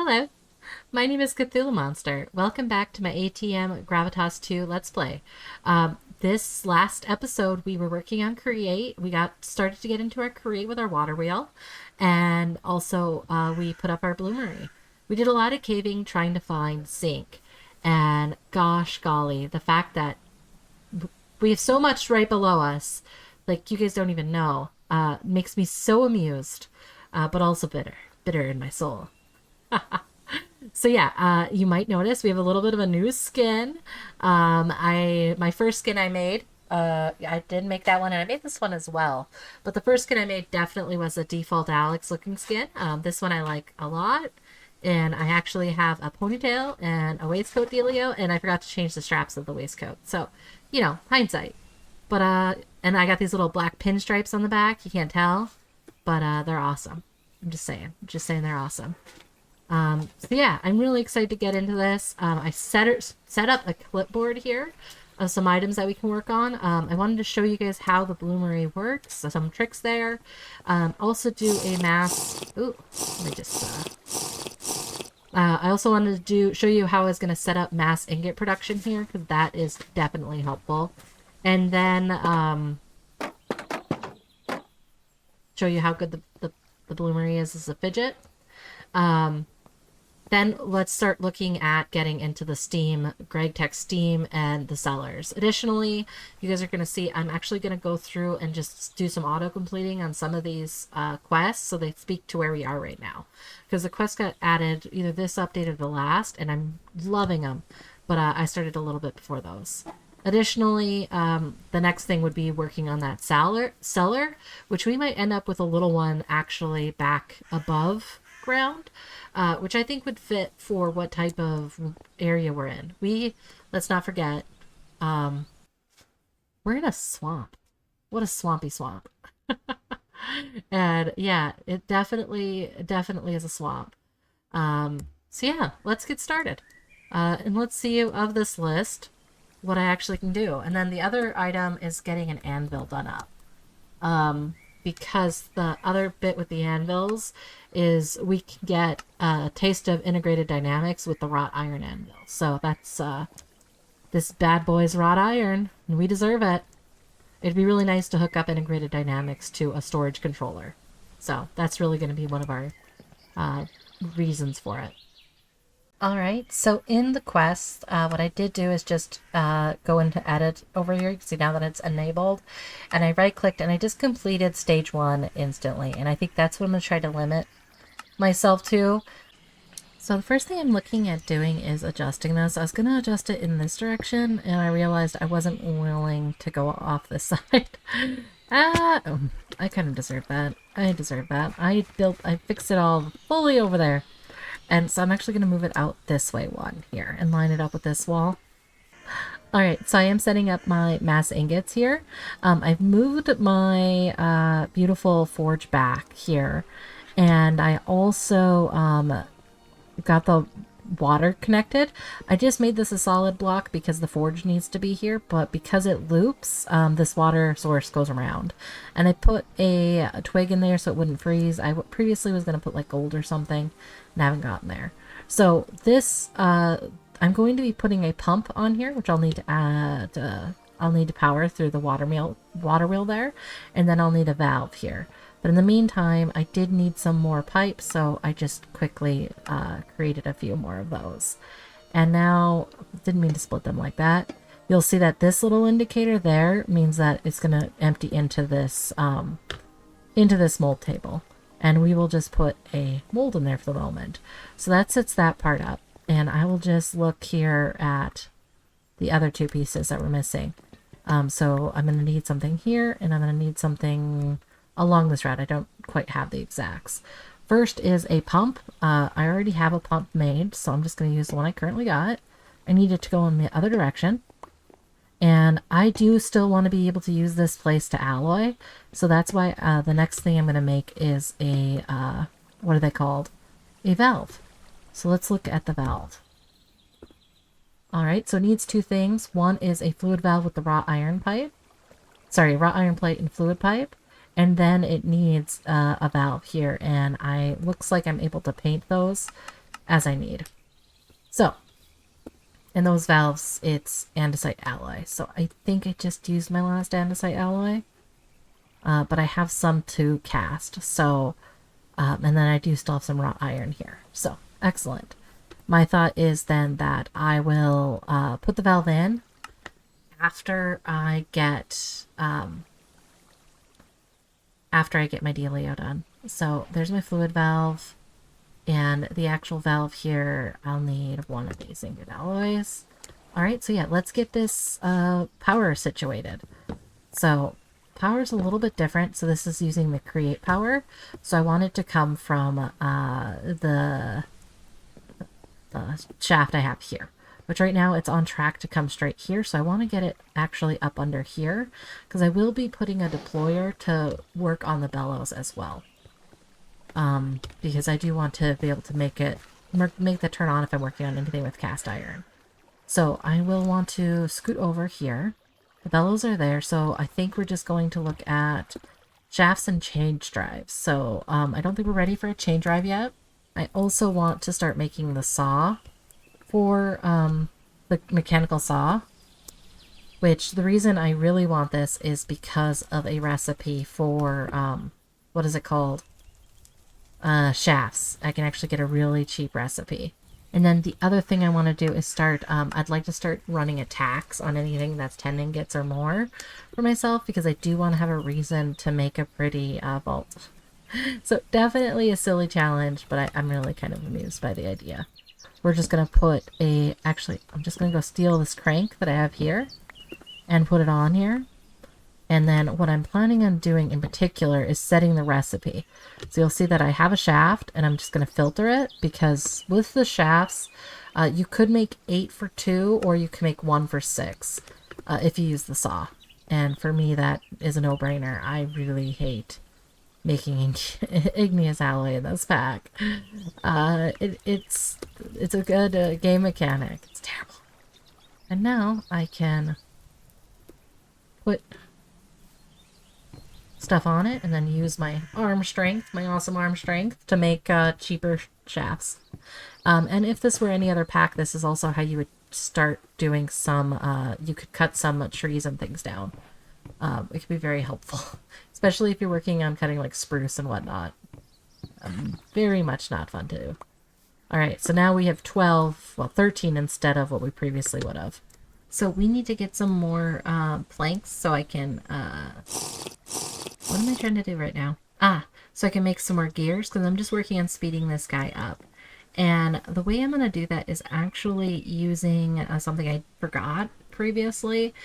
Hello, my name is Cthulhamonster. Welcome back to my ATM Gravitas 2 Let's Play. This last episode, we were working on Create. We got started to get into our Create with our water wheel, and also we put up our Bloomery. We did a lot of caving trying to find zinc, and gosh golly, the fact that we have so much right below us, like you guys don't even know, makes me so amused, but also bitter in my soul. So yeah, you might notice we have a little bit of a new skin. My first skin I made, I did make that one, and I made this one as well. But the first skin I made definitely was a default Alex looking skin. This one I like a lot, and I actually have a ponytail and a waistcoat dealio, and I forgot to change the straps of the waistcoat. So, you know, hindsight. But and I got these little black pinstripes on the back. You can't tell, but they're awesome. I'm just saying they're awesome. So yeah, I'm really excited to get into this. I set up a clipboard here of some items that we can work on. I wanted to show you guys how the Bloomery works, so some tricks there. Also do a mass. Ooh, let me just. I also wanted to show you how I was going to set up mass ingot production here, because that is definitely helpful. And then show you how good the Bloomery is as a fidget. Then let's start looking at getting into the Steam, GregTech Steam, and the sellers. Additionally, you guys are going to see I'm actually going to go through and just do some auto-completing on some of these quests so they speak to where we are right now. Because the quests got added either this update or the last, and I'm loving them. But I started a little bit before those. Additionally, the next thing would be working on that cellar, which we might end up with a little one actually back above ground, which I think would fit for what type of area we're in. Let's not forget, we're in a swamp. What a swampy swamp. And yeah, it definitely is a swamp. So yeah, let's get started. And let's see of this list what I actually can do. And then the other item is getting an anvil done up. Because the other bit with the anvils is we can get a taste of integrated dynamics with the wrought iron anvil. So that's this bad boy's wrought iron, and we deserve it. It'd be really nice to hook up integrated dynamics to a storage controller. So that's really going to be one of our reasons for it. Alright, so in the quest, what I did do is just go into edit over here. You can see now that it's enabled. And I right-clicked and I just completed stage 1 instantly. And I think that's what I'm going to try to limit myself to. So the first thing I'm looking at doing is adjusting this. I was going to adjust it in this direction, and I realized I wasn't willing to go off this side. I kind of deserve that. I deserve that. I fixed it all fully over there. And so I'm actually going to move it out this way one here and line it up with this wall. Alright, so I am setting up my mass ingots here. I've moved my beautiful forge back here. And I also got the water connected. I just made this a solid block because the forge needs to be here, but because it loops, this water source goes around. And I put a twig in there so it wouldn't freeze. I previously was going to put like gold or something, and haven't gotten there. So this, I'm going to be putting a pump on here, which I'll need to add, I'll need to power through the water wheel there, and then I'll need a valve here. But in the meantime, I did need some more pipes, so I just quickly created a few more of those. And now, didn't mean to split them like that. You'll see that this little indicator there means that it's going to empty into this mold table. And we will just put a mold in there for the moment. So that sets that part up. And I will just look here at the other two pieces that we're missing. So I'm going to need something here, and I'm going to need something along this route. I don't quite have the exacts. First is a pump. I already have a pump made, so I'm just going to use the one I currently got. I need it to go in the other direction. And I do still want to be able to use this place to alloy. So that's why the next thing I'm going to make is a, what are they called? A valve. So let's look at the valve. Alright, so it needs two things. One is a fluid valve with the wrought iron pipe. Sorry, wrought iron plate and fluid pipe. And then it needs a valve here, and looks like I'm able to paint those as I need. So, in those valves, it's andesite alloy. So I think I just used my last andesite alloy. But I have some to cast. So, and then I do still have some wrought iron here. So, excellent. My thought is then that I will put the valve in after I get my dealio done. So there's my fluid valve, and the actual valve here, I'll need one of these ingot alloys. All right, so yeah, let's get this power situated. So power is a little bit different. So this is using the create power. So I want it to come from the shaft I have here, which right now it's on track to come straight here. So I want to get it actually up under here because I will be putting a deployer to work on the bellows as well. Because I do want to be able to make the turn on if I'm working on anything with cast iron. So I will want to scoot over here. The bellows are there, so I think we're just going to look at shafts and change drives. So I don't think we're ready for a chain drive yet. I also want to start making the saw for the mechanical saw, which the reason I really want this is because of a recipe for, what is it called? Shafts. I can actually get a really cheap recipe. And then the other thing I want to do is start, I'd like to start running attacks on anything that's 10 ingots or more for myself, because I do want to have a reason to make a pretty vault. So definitely a silly challenge, but I'm really kind of amused by the idea. We're just going to put actually, I'm just going to go steal this crank that I have here and put it on here. And then what I'm planning on doing in particular is setting the recipe. So you'll see that I have a shaft and I'm just going to filter it, because with the shafts, you could make 8 for 2 or you can make 1 for 6 if you use the saw. And for me, that is a no-brainer. I really hate making igneous alloy in this pack. It's a good game mechanic. It's terrible. And now I can put stuff on it and then use my arm strength, my awesome arm strength, to make cheaper shafts. And if this were any other pack, this is also how you would start doing some, you could cut some trees and things down. It could be very helpful, especially if you're working on cutting like spruce and whatnot. Very much not fun to do. All right, so now we have 13 instead of what we previously would have. So we need to get some more planks so I can, what am I trying to do right now? So I can make some more gears, because I'm just working on speeding this guy up. And the way I'm going to do that is actually using something I forgot previously.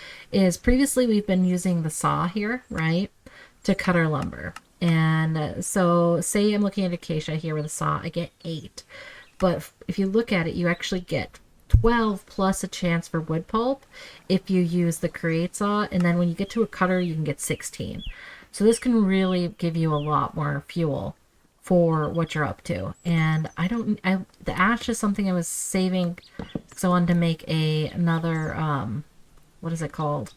Previously we've been using the saw here, right, to cut our lumber. And so say I'm looking at acacia here with a saw, I get 8. But if you look at it, you actually get 12 plus a chance for wood pulp if you use the create saw. And then when you get to a cutter, you can get 16. So this can really give you a lot more fuel for what you're up to. And the ash is something I was saving because I wanted to make another, what is it called?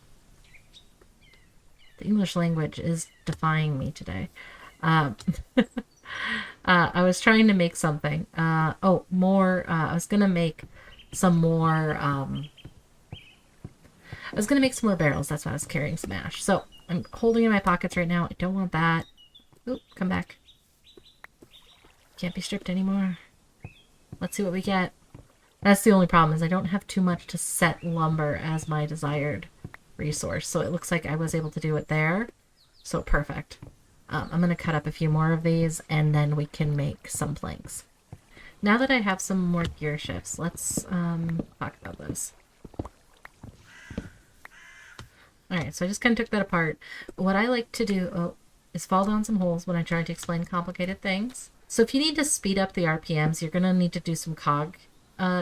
The English language is defying me today. I was trying to make something. I was going to make some more, barrels. That's why I was carrying some ash. So I'm holding in my pockets right now. I don't want that. Oop, come back. Can't be stripped anymore. Let's see what we get. That's the only problem, is I don't have too much to set lumber as my desired resource. So it looks like I was able to do it there. So perfect. I'm going to cut up a few more of these and then we can make some planks. Now that I have some more gear shifts, let's talk about those. Alright, so I just kind of took that apart. What I like to do is fall down some holes when I try to explain complicated things. So if you need to speed up the RPMs, you're going to need to do some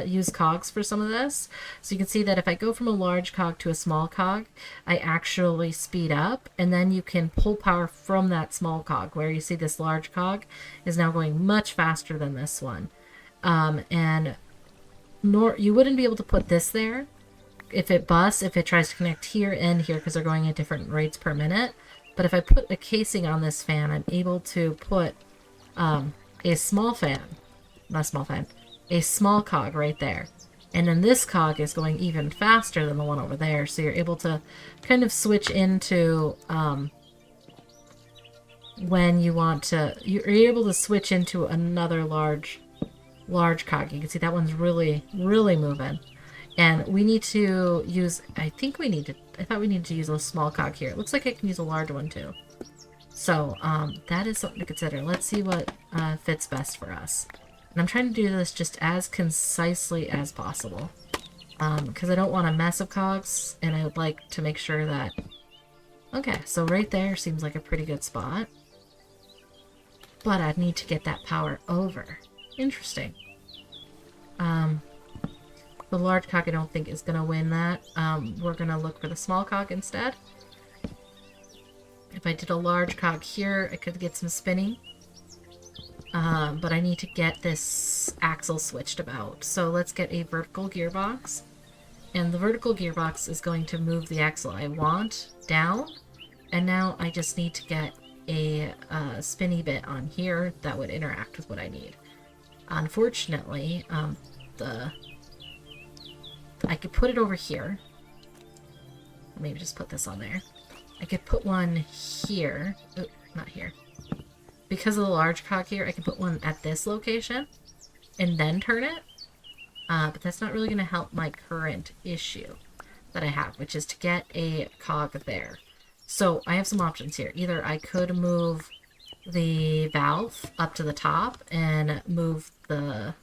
use cogs for some of this. So you can see that if I go from a large cog to a small cog, I actually speed up, and then you can pull power from that small cog, where you see this large cog is now going much faster than this one. You wouldn't be able to put this there if it busts, if it tries to connect here and here, because they're going at different rates per minute. But if I put a casing on this fan, I'm able to put a a small cog right there. And then this cog is going even faster than the one over there, so you're able to kind of switch into when you want to. You're able to switch into another large cog. You can see that one's really, really moving. And we need to use, I thought we needed to use a small cog here. It looks like I can use a large one too. So that is something to consider. Let's see what fits best for us. And I'm trying to do this just as concisely as possible. Because I don't want a mess of cogs, and I would like to make sure that... Okay, so right there seems like a pretty good spot. But I'd need to get that power over. Interesting. The large cog I don't think is going to win that. We're going to look for the small cog instead. If I did a large cog here, I could get some spinning. But I need to get this axle switched about. So let's get a vertical gearbox. And the vertical gearbox is going to move the axle I want down. And now I just need to get a spinny bit on here that would interact with what I need. Unfortunately, I could put it over here. Maybe just put this on there. I could put one here. Oh, not here. Because of the large cog here, I can put one at this location and then turn it. But that's not really going to help my current issue that I have, which is to get a cog there. So I have some options here. Either I could move the valve up to the top and move the...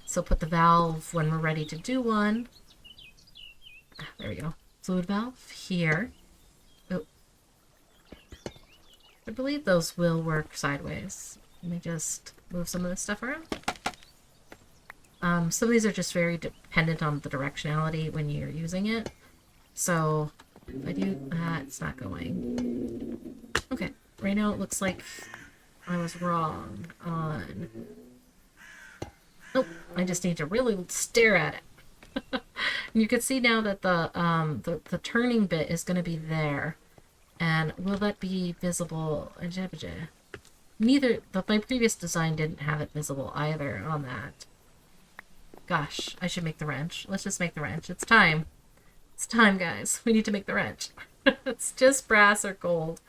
so put the valve when we're ready to do one. There we go. Fluid valve here. Oh. I believe those will work sideways. Let me just move some of this stuff around. Some of these are just very dependent on the directionality when you're using it. So if I do that, it's not going. Okay, right now it looks like I was wrong on... Nope, I just need to really stare at it. You can see now that the turning bit is going to be there. And will that be visible? My previous design didn't have it visible either on that. Gosh, I should make the wrench. Let's just make the wrench. It's time. It's time, guys. We need to make the wrench. It's just brass or gold.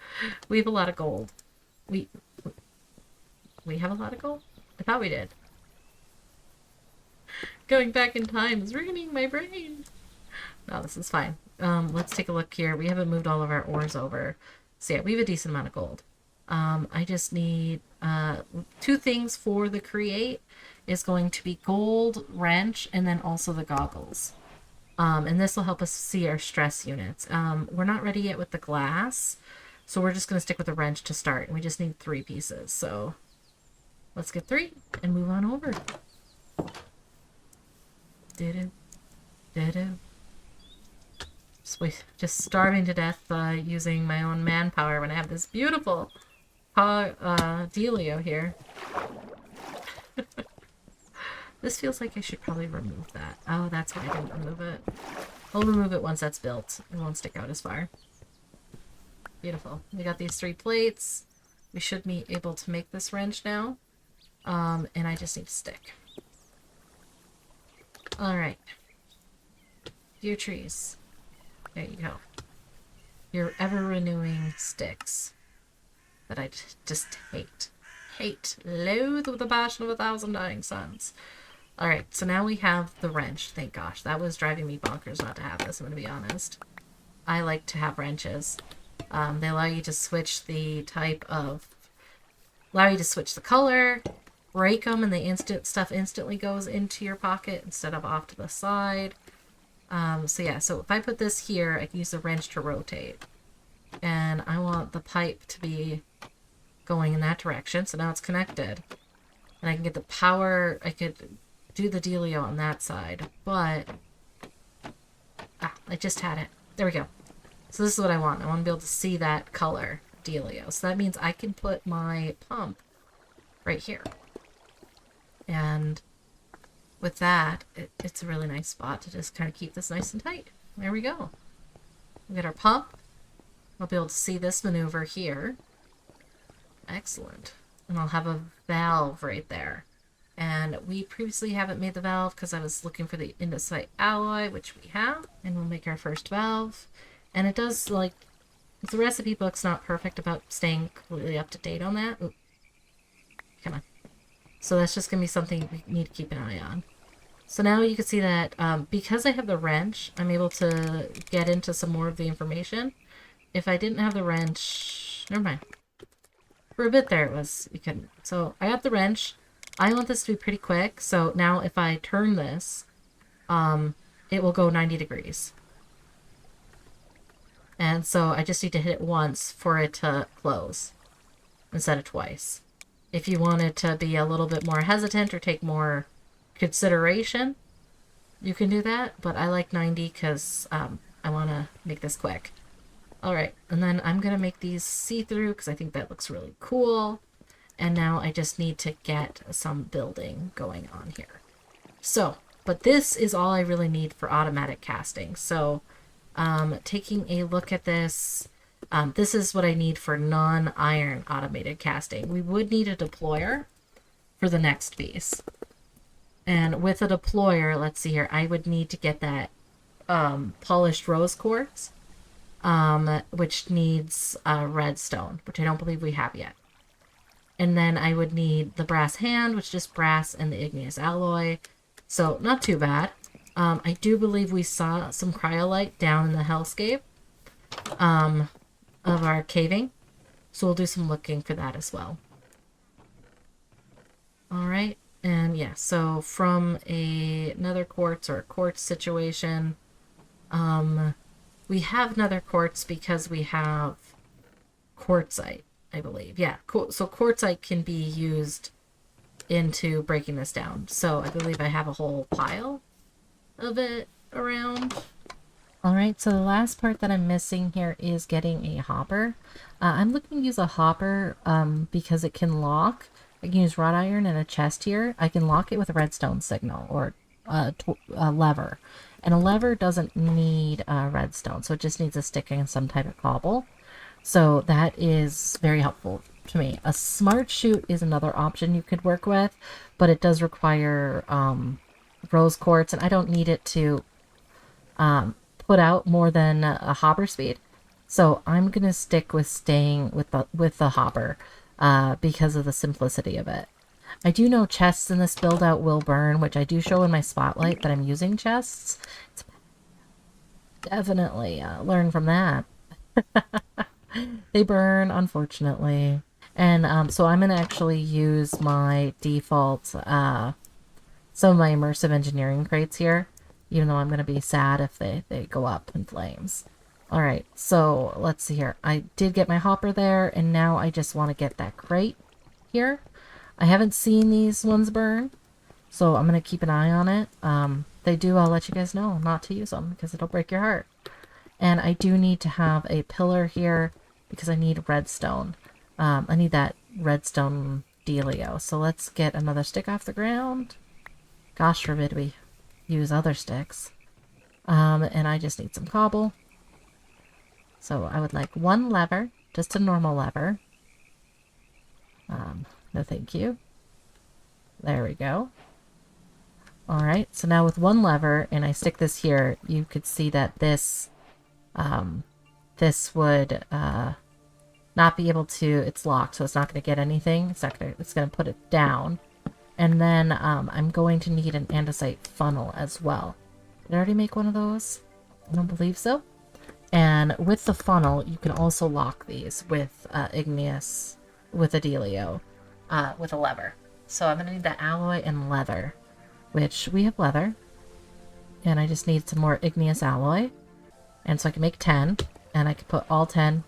We have a lot of gold. We have a lot of gold? I thought we did. Going back in time is ruining my brain. No, this is fine. Let's take a look here. We haven't moved all of our ores over. So yeah, we have a decent amount of gold. I just need two things for the create is going to be gold, wrench, and then also the goggles. And this will help us see our stress units. We're not ready yet with the glass, so we're just going to stick with the wrench to start. And we just need 3 pieces. So let's get 3 and move on over. Just starving to death using my own manpower when I have this beautiful dealio here. This feels like I should probably remove that. Oh, that's why I didn't remove it. I'll remove it once that's built. It won't stick out as far. Beautiful. We got these 3 plates. We should be able to make this wrench now. And I just need a stick. Alright. Dear trees. There you go. Your ever-renewing sticks. That I just hate. Hate. Loathe with the passion of 1,000 dying suns. Alright, so now we have the wrench. Thank gosh. That was driving me bonkers not to have this, I'm going to be honest. I like to have wrenches. They allow you to switch the type of... Allow you to switch the color, break them, and the stuff instantly goes into your pocket instead of off to the side. So yeah, so if I put this here, I can use the wrench to rotate. And I want the pipe to be going in that direction, so now it's connected. And I can get the power, I could do the dealio on that side, but... I just had it. There we go. So this is what I want. I want to be able to see that color dealio. So that means I can put my pump right here. And with that, it's a really nice spot to just kind of keep this nice and tight. There we go. We get our pump. I'll be able to see this maneuver here. Excellent. And I'll have a valve right there. And we previously haven't made the valve because I was looking for the andesite alloy, which we have. And we'll make our first valve. And it does, like, the recipe book's not perfect about staying completely up to date on that. Ooh. Come on. So that's just going to be something we need to keep an eye on. So now you can see that because I have the wrench, I'm able to get into some more of the information. If I didn't have the wrench... Never mind. For a bit there it was... You couldn't. So I got the wrench. I want this to be pretty quick. So now if I turn this, it will go 90 degrees. And so I just need to hit it once for it to close instead of twice. If you wanted to be a little bit more hesitant or take more consideration, you can do that. But I like 90 because I want to make this quick. Alright, and then I'm going to make these see-through because I think that looks really cool. And now I just need to get some building going on here. So, but this is all I really need for automatic casting. So, taking a look at this, this is what I need for non-iron automated casting. We would need a deployer for the next piece. And with a deployer, let's see here, I would need to get that polished rose quartz, which needs redstone, which I don't believe we have yet. And then I would need the brass hand, which is just brass and the igneous alloy. So, not too bad. I do believe we saw some cryolite down in the hellscape of our caving. So we'll do some looking for that as well. Alright, and yeah, so from another quartz or a quartz situation, we have nether quartz because we have quartzite, I believe. Yeah, so quartzite can be used into breaking this down. So I believe I have a whole pile of it around. Alright, so the last part that I'm missing here is getting a hopper. I'm looking to use a hopper because it can lock. I can use wrought iron and a chest here. I can lock it with a redstone signal or a lever. And a lever doesn't need redstone, so it just needs a stick and some type of cobble. So that is very helpful to me. A smart chute is another option you could work with, but it does require rose quartz, and I don't need it to put out more than a hopper speed. So I'm gonna stick with staying with the hopper because of the simplicity of it. I do know chests in this build out will burn, which I do show in my spotlight that I'm using chests. Definitely learn from that. They burn, unfortunately. And so I'm going to actually use my default, some of my immersive engineering crates here, even though I'm going to be sad if they go up in flames. Alright, so let's see here. I did get my hopper there, and now I just want to get that crate here. I haven't seen these ones burn, so I'm going to keep an eye on it. They do, I'll let you guys know not to use them because it'll break your heart. And I do need to have a pillar here because I need redstone. I need that redstone dealio. So let's get another stick off the ground. Gosh forbid we use other sticks. And I just need some cobble. So I would like one lever, just a normal lever. No thank you. There we go. Alright, so now with one lever, and I stick this here, you could see that this would not be able to, it's locked, so it's not going to get anything. It's going to put it down. And then I'm going to need an andesite funnel as well. Did I already make one of those? I don't believe so. And with the funnel, you can also lock these with igneous, with a dealio, with a lever. So I'm going to need the alloy and leather, which we have leather. And I just need some more igneous alloy. And so I can make 10, and I can put all 10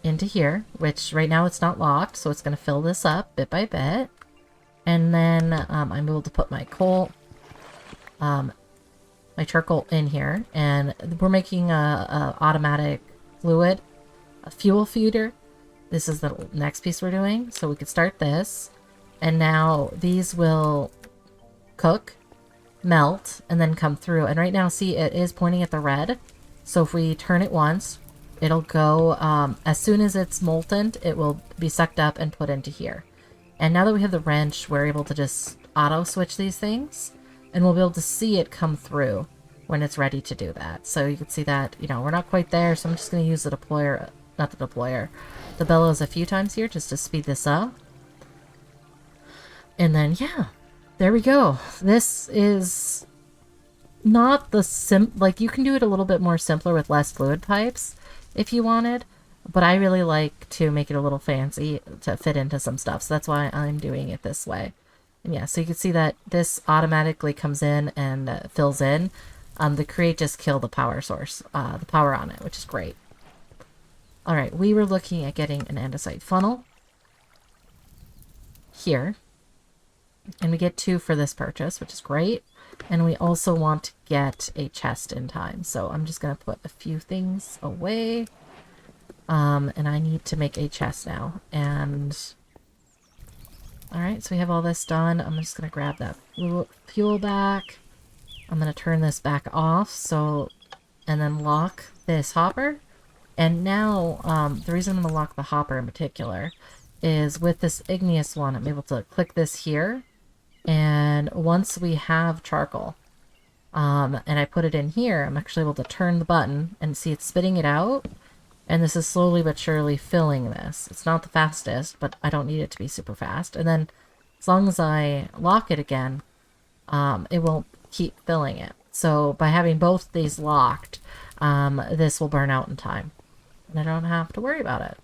into here, which right now it's not locked, so it's going to fill this up bit by bit. And then I'm able to put my coal, my charcoal in here, and we're making a automatic fluid, a fuel feeder. This is the next piece we're doing, so we could start this. And now these will cook, melt, and then come through. And right now, see, it is pointing at the red. So if we turn it once, it'll go, as soon as it's molten, it will be sucked up and put into here. And now that we have the wrench, we're able to just auto switch these things, and we'll be able to see it come through when it's ready to do that. So you can see that, you know, we're not quite there, so I'm just going to use the deployer, not the deployer, the bellows a few times here just to speed this up. And then, yeah, there we go. This is not the like, you can do it a little bit more simpler with less fluid pipes if you wanted, but I really like to make it a little fancy to fit into some stuff, so that's why I'm doing it this way. And yeah, so you can see that this automatically comes in and fills in. The create just killed the power source, the power on it, which is great. All right, we were looking at getting an andesite funnel here, and we get 2 for this purchase, which is great. And we also want to get a chest in time, so I'm just going to put a few things away. And I need to make a chest now. And all right, so we have all this done. I'm just going to grab that fuel back. I'm going to turn this back off, so, and then lock this hopper. And now, the reason I'm going to lock the hopper in particular is with this igneous one, I'm able to click this here. And once we have charcoal, and I put it in here, I'm actually able to turn the button and see it's spitting it out. And this is slowly but surely filling this. It's not the fastest, but I don't need it to be super fast. And then as long as I lock it again, it won't keep filling it. So by having both these locked, this will burn out in time. And I don't have to worry about it.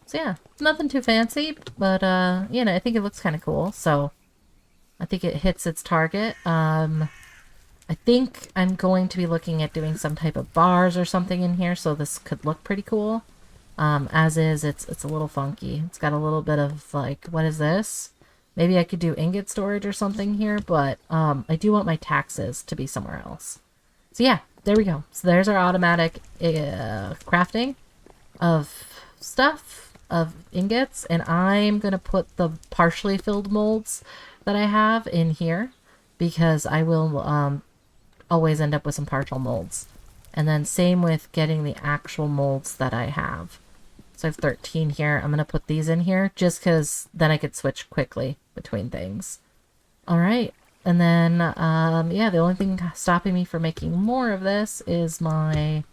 So yeah, nothing too fancy, but you know, I think it looks kind of cool. So I think it hits its target. I think I'm going to be looking at doing some type of bars or something in here, so this could look pretty cool. As is, it's a little funky. It's got a little bit of, like, what is this? Maybe I could do ingot storage or something here, but I do want my taxes to be somewhere else. So yeah, there we go. So there's our automatic crafting of stuff, of ingots, and I'm going to put the partially filled molds that I have in here, because I will always end up with some partial molds. And then same with getting the actual molds that I have. So I have 13 here. I'm going to put these in here just because then I could switch quickly between things. All right. And then, yeah, the only thing stopping me from making more of this is my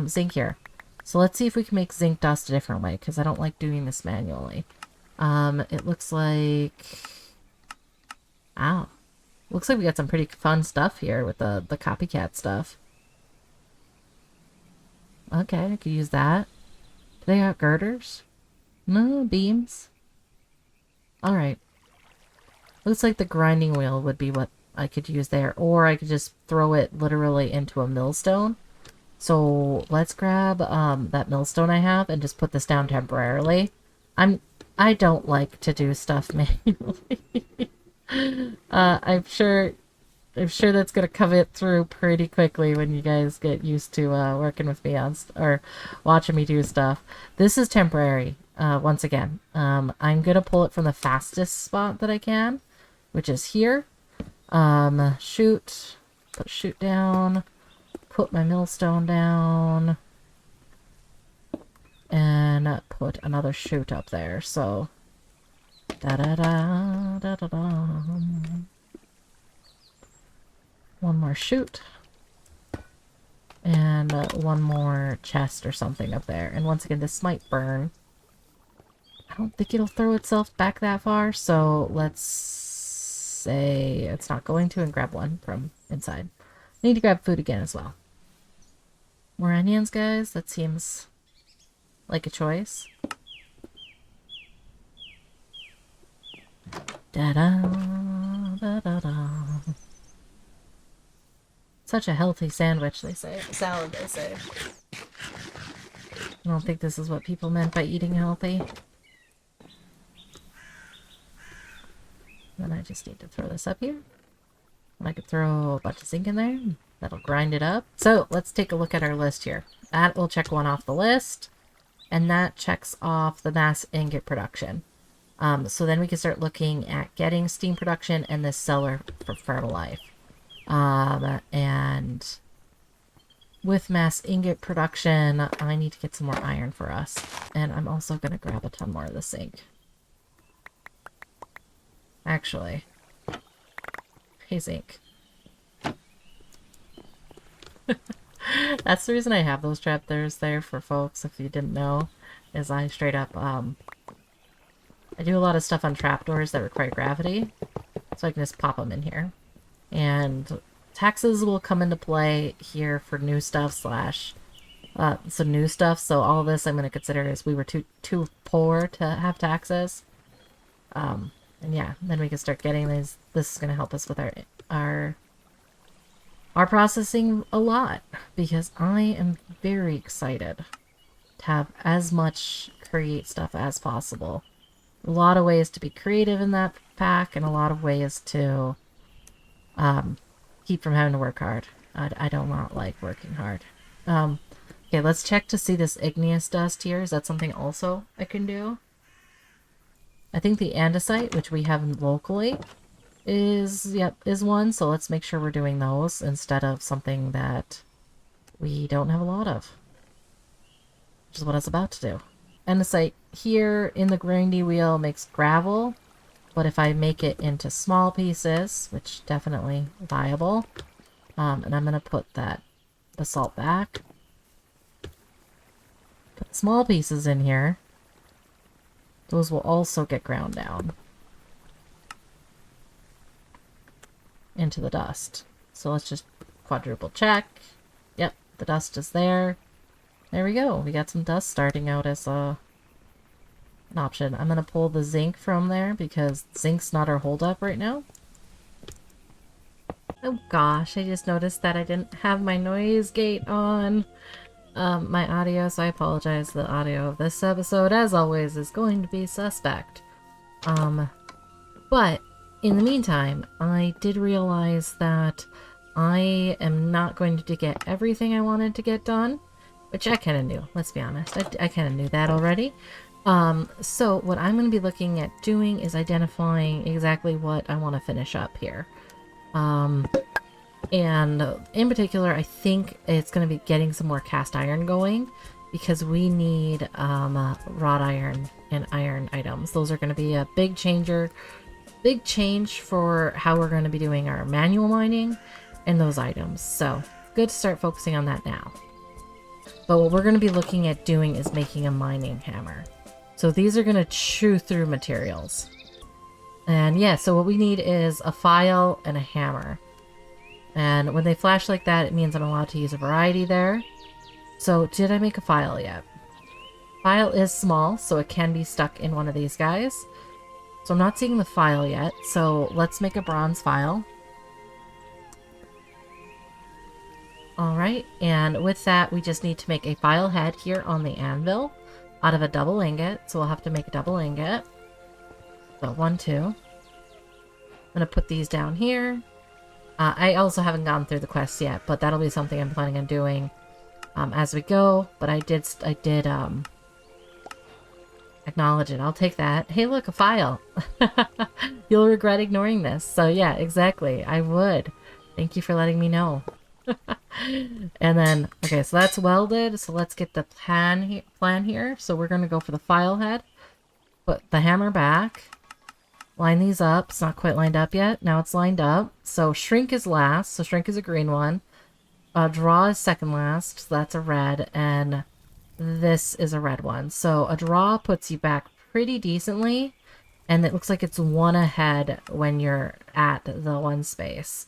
zinc here. So let's see if we can make zinc dust a different way, because I don't like doing this manually. It looks like... Ow. Looks like we got some pretty fun stuff here with the copycat stuff. Okay, I could use that. Do they got girders? No, beams. Alright. Looks like the grinding wheel would be what I could use there. Or I could just throw it literally into a millstone. So let's grab that millstone I have and just put this down temporarily. I don't like to do stuff manually. I'm sure that's gonna come it through pretty quickly when you guys get used to working with me on or watching me do stuff. This is temporary. Once again, I'm gonna pull it from the fastest spot that I can, which is here. Shoot, put shoot down, put my millstone down, and put another shoot up there. So. Da da da da da da. One more chute. And one more chest or something up there. And once again, this might burn. I don't think it'll throw itself back that far, so let's say it's not going to, and grab one from inside. I need to grab food again as well. More onions, guys. That seems like a choice. Da-da, da-da-da. Such a healthy sandwich, they say. Salad, they say. I don't think this is what people meant by eating healthy. Then I just need to throw this up here. And I could throw a bunch of zinc in there. That'll grind it up. So, let's take a look at our list here. That will check one off the list. And that checks off the mass ingot production. So then we can start looking at getting steam production and this cellar for Fertilife. And with mass ingot production, I need to get some more iron for us. And I'm also going to grab a ton more of the zinc. actually. Hey, Zinc. That's the reason I have those trapdoors there for folks, if you didn't know, is I straight up, I do a lot of stuff on trapdoors that require gravity, so I can just pop them in here. And taxes will come into play here for new stuff slash some new stuff. So all this I'm going to consider is we were too poor to have taxes. And yeah, then we can start getting these. This is going to help us with our processing a lot, because I am very excited to have as much create stuff as possible. A lot of ways to be creative in that pack, and a lot of ways to keep from having to work hard. I do not like working hard. Okay, let's check to see this igneous dust here. Is that something also I can do? I think the andesite, which we have locally, is one. So let's make sure we're doing those instead of something that we don't have a lot of, which is what I was about to do. Andesite here in the grindy wheel makes gravel, but if I make it into small pieces, which definitely viable, and I'm gonna put that basalt back. Put small pieces in here. Those will also get ground down into the dust. So let's just quadruple check. Yep, the dust is there. There we go. We got some dust starting out as an option. I'm going to pull the zinc from there because zinc's not our holdup right now. Oh gosh, I just noticed that I didn't have my noise gate on my audio, so I apologize. The audio of this episode, as always, is going to be suspect. But in the meantime, I did realize that I am not going to get everything I wanted to get done, which I kind of knew, let's be honest. I kind of knew that already. So what I'm going to be looking at doing is identifying exactly what I want to finish up here. And in particular, I think it's going to be getting some more cast iron going, because we need wrought iron and iron items. Those are going to be a big change for how we're going to be doing our manual mining and those items. So good to start focusing on that now. But what we're going to be looking at doing is making a mining hammer. So these are going to chew through materials. And yeah, so what we need is a file and a hammer. And when they flash like that, it means I'm allowed to use a variety there. So did I make a file yet? File is small, so it can be stuck in one of these guys. So I'm not seeing the file yet, so let's make a bronze file. Alright, and with that, we just need to make a file head here on the anvil out of a double ingot. So we'll have to make a double ingot. So 1, 2. I'm going to put these down here. I also haven't gone through the quests yet, but that'll be something I'm planning on doing as we go. But I did acknowledge it. I'll take that. Hey, look, a file. You'll regret ignoring this. So yeah, exactly. I would. Thank you for letting me know. And then, okay, so that's welded. So let's get the plan here. So we're going to go for the file head. Put the hammer back. Line these up. It's not quite lined up yet. Now it's lined up. So shrink is last. So shrink is a green one. Draw is second last. So that's a red. And this is a red one. So a draw puts you back pretty decently. And it looks like it's one ahead when you're at the one space.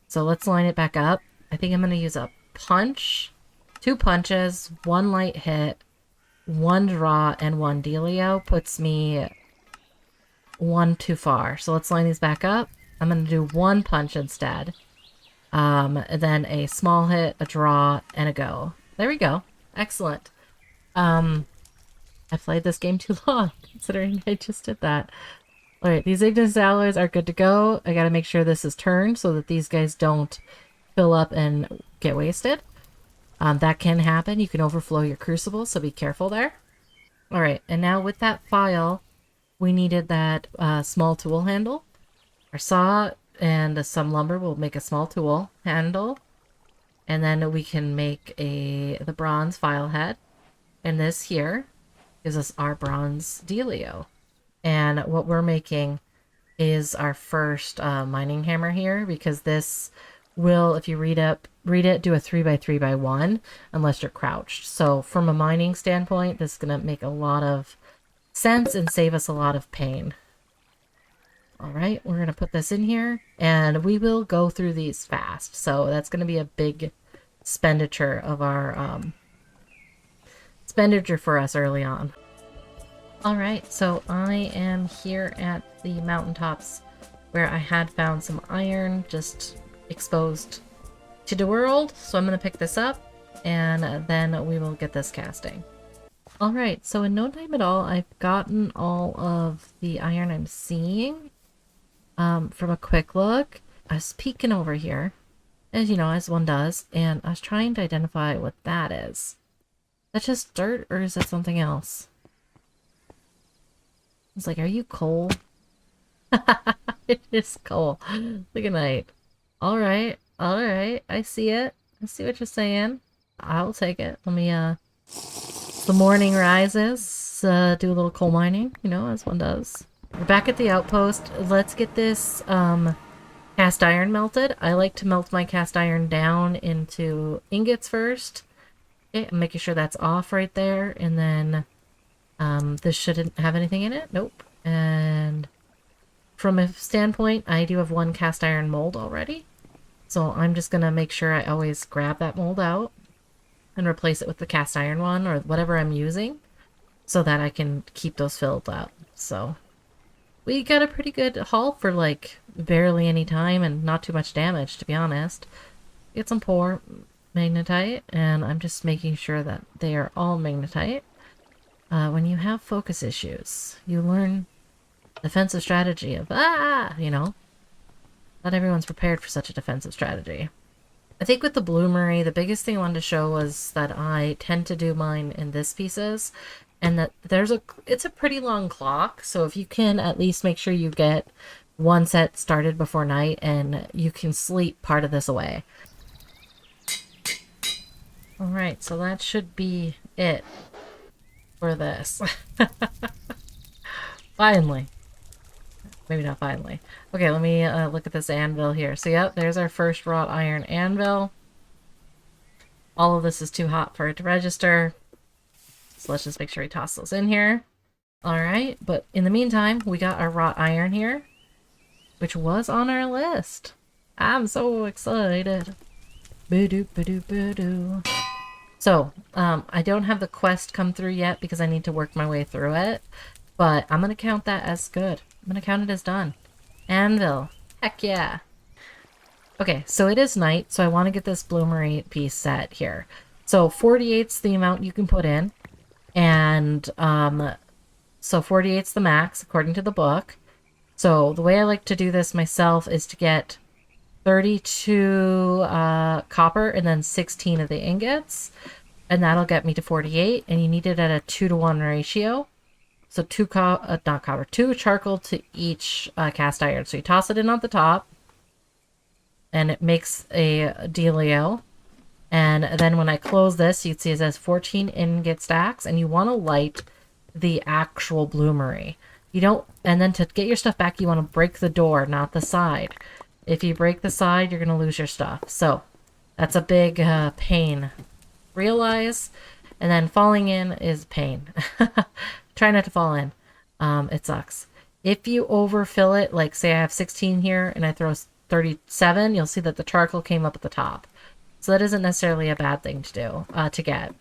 So let's line it back up. I think I'm going to use a punch. 2 punches. 1 light hit. 1 draw and 1 dealio puts me 1 too far. So let's line these back up. I'm going to do 1 punch instead. Then a small hit, a draw, and a go. There we go. Excellent. I played this game too long, considering I just did that. Alright, these igneous alloys are good to go. I gotta make sure this is turned so that these guys don't fill up and get wasted. That can happen. You can overflow your crucible, so be careful there. Alright, and now with that file, we needed that small tool handle. Our saw and some lumber will make a small tool handle. And then we can make the bronze file head. And this here gives us our bronze dealio. And what we're making is our first mining hammer here, because this will, if you read it, do a 3x3x1 unless you're crouched. So from a mining standpoint, this is going to make a lot of sense and save us a lot of pain. All right, we're going to put this in here, and we will go through these fast. So that's going to be a big expenditure of our expenditure for us early on. All right, so I am here at the mountaintops where I had found some iron just exposed to the world. So I'm going to pick this up, and then we will get this casting. All right, so in no time at all, I've gotten all of the iron I'm seeing. From a quick look, I was peeking over here, as you know, as one does, and I was trying to identify what that is. Is that just dirt, or is that something else? It's like, are you coal? It is coal. Look at night. All right, I see it. I see what you're saying. I'll take it. Let me, the morning rises, do a little coal mining, you know, as one does. We're back at the outpost. Let's get this cast iron melted. I like to melt my cast iron down into ingots first. Okay, I'm making sure that's off right there. And then this shouldn't have anything in it. Nope. And from a standpoint, I do have one cast iron mold already. So I'm just going to make sure I always grab that mold out and replace it with the cast iron one or whatever I'm using so that I can keep those filled up. So we got a pretty good haul for like barely any time and not too much damage, to be honest. Get some poor magnetite, and I'm just making sure that they are all magnetite. When you have focus issues, you learn defensive strategy of, you know. Not everyone's prepared for such a defensive strategy. I think with the Bloomery, the biggest thing I wanted to show was that I tend to do mine in this pieces, and that it's a pretty long clock, so if you can at least make sure you get one set started before night, and you can sleep part of this away. Alright, so that should be it for this. Finally. Maybe not finally. Okay, let me look at this anvil here. So yep, there's our first wrought iron anvil. All of this is too hot for it to register. So let's just make sure we toss those in here. Alright, but in the meantime, we got our wrought iron here, which was on our list. I'm so excited. Ba-doo, ba-doo, ba-doo. So, I don't have the quest come through yet because I need to work my way through it, but I'm going to count that as good. I'm going to count it as done. Anvil. Heck yeah. Okay, so it is night, so I want to get this Bloomery piece set here. So 48's the amount you can put in, and so 48's the max according to the book. So the way I like to do this myself is to get 32 copper and then 16 of the ingots, and that'll get me to 48, and you need it at a 2-to-1 ratio. So two charcoal to each cast iron. So you toss it in on the top, and it makes a dealio. And then when I close this, you'd see it says 14 ingot stacks, and you want to light the actual Bloomery. You don't, and then to get your stuff back, you want to break the door, not the side. If you break the side, you're going to lose your stuff. So that's a big pain. Realize, and then falling in is pain. Try not to fall in. It sucks. If you overfill it, like say I have 16 here and I throw 37, you'll see that the charcoal came up at the top. So that isn't necessarily a bad thing to do, to get.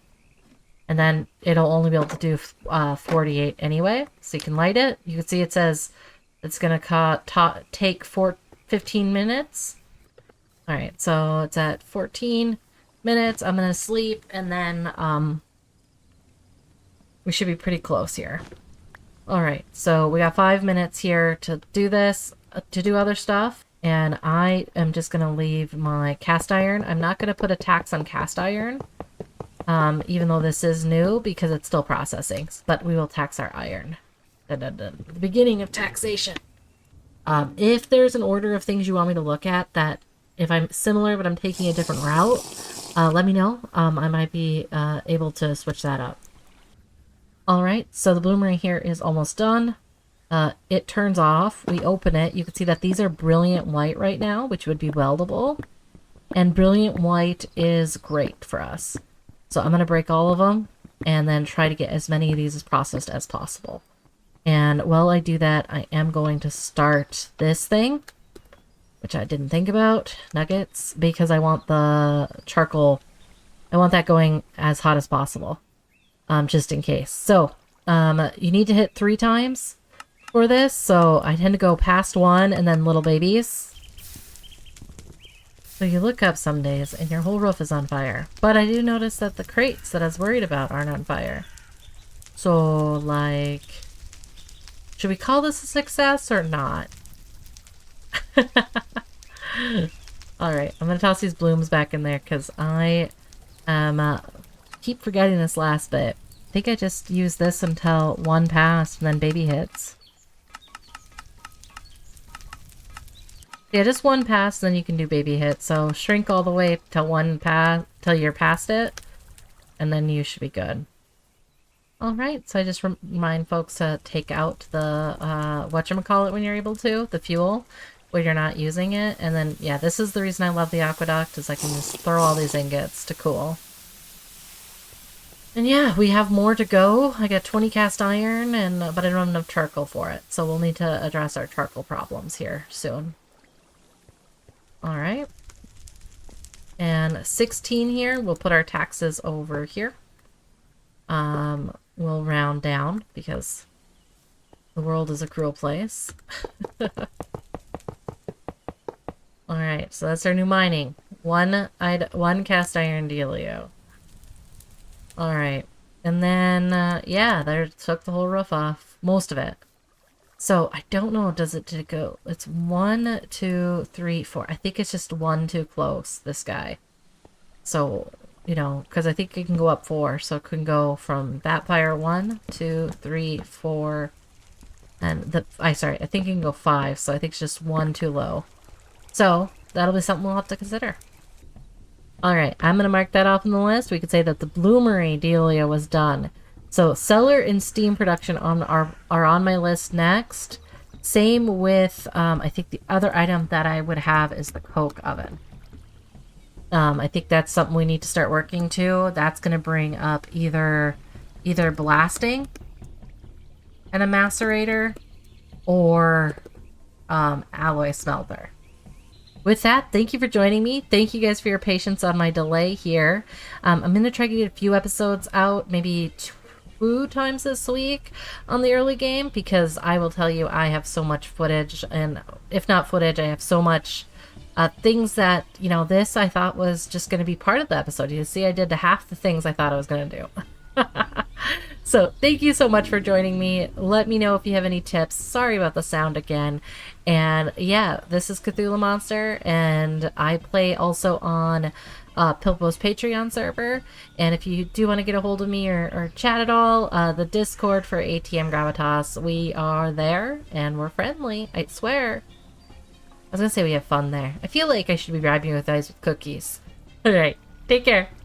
And then it'll only be able to do 48 anyway. So you can light it. You can see it says it's going to take 15 minutes. All right, so it's at 14 minutes. I'm going to sleep, and then we should be pretty close here. All right, so we got 5 minutes here to do this, to do other stuff. And I am just going to leave my cast iron. I'm not going to put a tax on cast iron, even though this is new, because it's still processing. But we will tax our iron. Dun, dun, dun. The beginning of taxation. If there's an order of things you want me to look at that, if I'm similar but I'm taking a different route, let me know. I might be able to switch that up. Alright, so the Bloomery here is almost done. it turns off. We open it. You can see that these are brilliant white right now, which would be weldable. And brilliant white is great for us. So I'm going to break all of them and then try to get as many of these as processed as possible. And while I do that, I am going to start this thing, which I didn't think about, nuggets, because I want the charcoal, I want that going as hot as possible, just in case. So, you need to hit 3 times for this, so I tend to go past 1 and then little babies. So you look up some days and your whole roof is on fire. But I do notice that the crates that I was worried about aren't on fire. So, like, should we call this a success or not? Alright, I'm going to toss these blooms back in there because I keep forgetting this last bit. I think I just used this until 1 passed and then baby hits. Yeah, just 1 pass, then you can do baby hit. So shrink all the way till 1 pass, till you're past it, and then you should be good. Alright, so I just remind folks to take out the, whatchamacallit when you're able to, the fuel, when you're not using it. And then, yeah, this is the reason I love the aqueduct, is I can just throw all these ingots to cool. And yeah, we have more to go. I got 20 cast iron, but I don't have enough charcoal for it. So we'll need to address our charcoal problems here soon. Alright. And 16 here, we'll put our taxes over here. We'll round down because the world is a cruel place. Alright, so that's our new mining. One cast iron dealio. Alright. And then, yeah, there took the whole roof off. Most of it. So, I don't know, does it go? It's 1, 2, 3, 4. I think it's just 1 too close, this guy. So, you know, because I think it can go up 4. So, it can go from that fire 1, 2, 3, 4. And I think it can go 5. So, I think it's just 1 too low. So, that'll be something we'll have to consider. Alright, I'm going to mark that off on the list. We could say that the Bloomery dealio was done. So cellar and steam production are on my list next. Same with, I think the other item that I would have is the coke oven. I think that's something we need to start working to. That's going to bring up either blasting and a macerator or alloy smelter. With that, thank you for joining me. Thank you guys for your patience on my delay here. I'm going to try to get a few episodes out, maybe 2 times this week on the early game, because I will tell you I have so much footage, and if not footage, I have so much things that, you know, this I thought was just going to be part of the episode. You see, I did half the things I thought I was going to do. So thank you so much for joining me. Let me know if you have any tips. Sorry about the sound again. And yeah, this is Cthulhamonster, and I play also on Pilpo's Patreon server. And if you do want to get a hold of me or chat at all, the Discord for ATM Gravitas, we are there and we're friendly, I swear. I was gonna say we have fun there. I feel like I should be bribing you guys with cookies. Alright, take care.